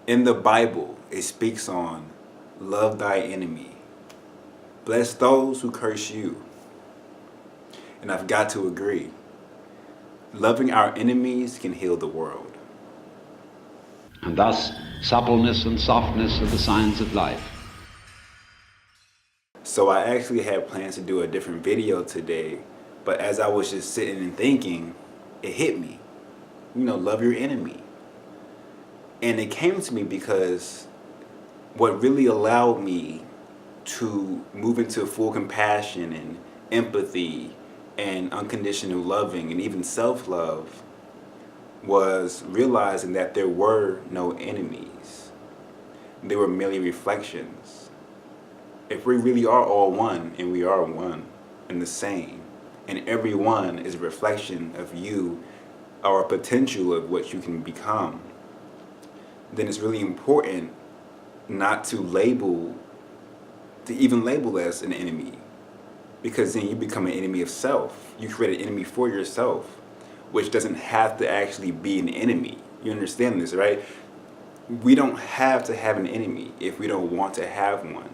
In the Bible, it speaks on love thy enemy, bless those who curse you. And I've got to agree, loving our enemies can heal the world. And thus, suppleness and softness are the signs of life. So I actually had plans to do a different video today, but as I was just sitting and thinking, it hit me. Love your enemy. And it came to me because what really allowed me to move into full compassion and empathy and unconditional loving and even self-love was realizing that there were no enemies. They were merely reflections. If we really are all one, and we are one and the same, and every one is a reflection of you or a potential of what you can become, then it's really important not to even label as an enemy, because then you become an enemy of self. You create an enemy for yourself, which doesn't have to actually be an enemy. You understand this, right? We don't have to have an enemy if we don't want to have one.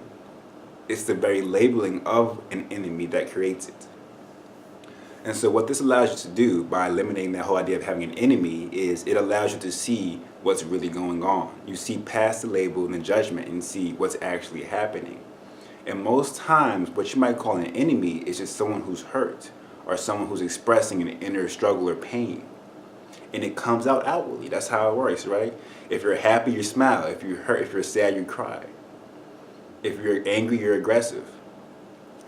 It's the very labeling of an enemy that creates it. And so what this allows you to do by eliminating that whole idea of having an enemy is it allows you to see what's really going on. You see past the label and the judgment and see what's actually happening. And most times, what you might call an enemy is just someone who's hurt or someone who's expressing an inner struggle or pain. And it comes out outwardly. That's how it works, right? If you're happy, you smile. If you're hurt, if you're sad, you cry. If you're angry, you're aggressive.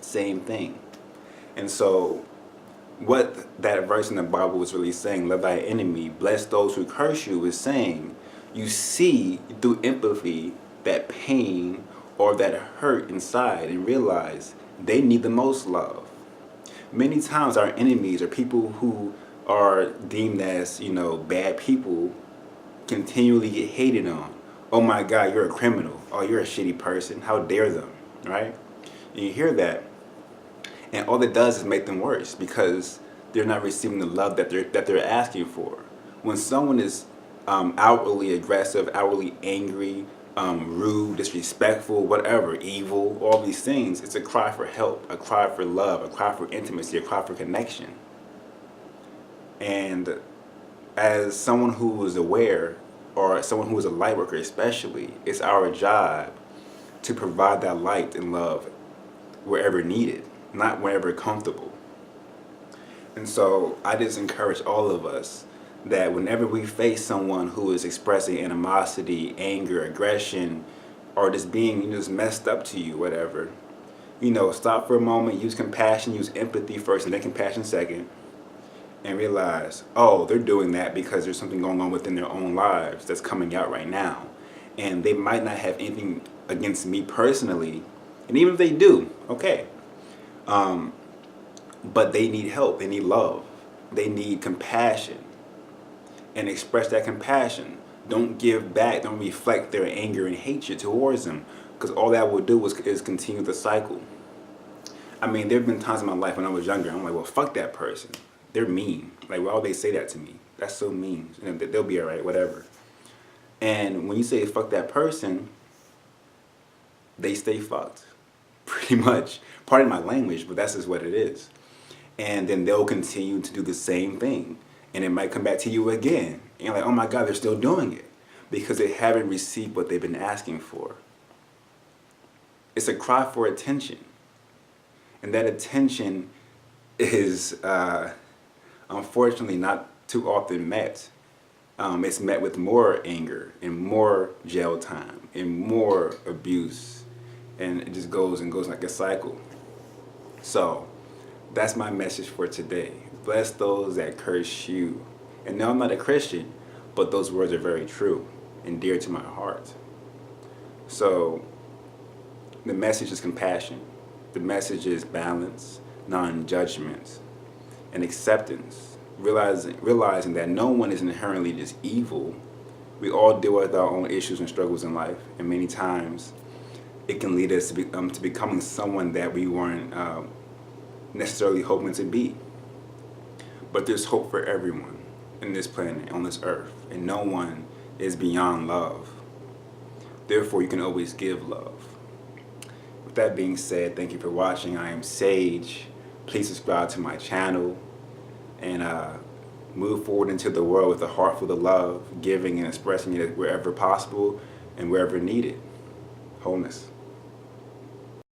Same thing. And so what that verse in the Bible was really saying, love thy enemy, bless those who curse you, is saying you see through empathy that pain or that hurt inside and realize they need the most love. Many times our enemies are people who are deemed as, bad people, continually get hated on. Oh my God, you're a criminal. Oh, you're a shitty person. How dare them, right? And you hear that, and all it does is make them worse because they're not receiving the love that they're asking for. When someone is outwardly aggressive, outwardly angry, rude, disrespectful, whatever, evil, all these things, it's a cry for help, a cry for love, a cry for intimacy, a cry for connection. And as someone who is aware, or someone who is a light worker especially, it's our job to provide that light and love wherever needed, not wherever comfortable. And so I just encourage all of us that whenever we face someone who is expressing animosity, anger, aggression, or just being just messed up to you, whatever, stop for a moment, use compassion, use empathy first and then compassion second, and realize, oh, they're doing that because there's something going on within their own lives that's coming out right now. And they might not have anything against me personally, and even if they do, okay. But they need help, they need love, they need compassion. And express that compassion. Don't give back, don't reflect their anger and hatred towards them, because all that will do is continue the cycle. I mean, there have been times in my life when I was younger, I'm like, well, fuck that person. They're mean. Like, why would they say that to me? That's so mean. They'll be all right, whatever. And when you say fuck that person, they stay fucked. Pretty much. Pardon my language, but that's just what it is. And then they'll continue to do the same thing. And it might come back to you again. And you're like, oh my God, they're still doing it. Because they haven't received what they've been asking for. It's a cry for attention. And that attention is unfortunately not too often met. It's met with more anger and more jail time and more abuse. And it just goes and goes like a cycle. So that's my message for today. Bless those that curse you. And no, I'm not a Christian, but those words are very true and dear to my heart. So the message is compassion. The message is balance, non-judgment, and acceptance. Realizing that no one is inherently just evil. We all deal with our own issues and struggles in life, and many times it can lead us to becoming someone that we weren't necessarily hoping to be. But there's hope for everyone in this planet, on this earth, and no one is beyond love. Therefore, you can always give love. With that being said, thank you for watching. I am Sage. Please subscribe to my channel and move forward into the world with a heart full of love, giving and expressing it wherever possible and wherever needed. Wholeness.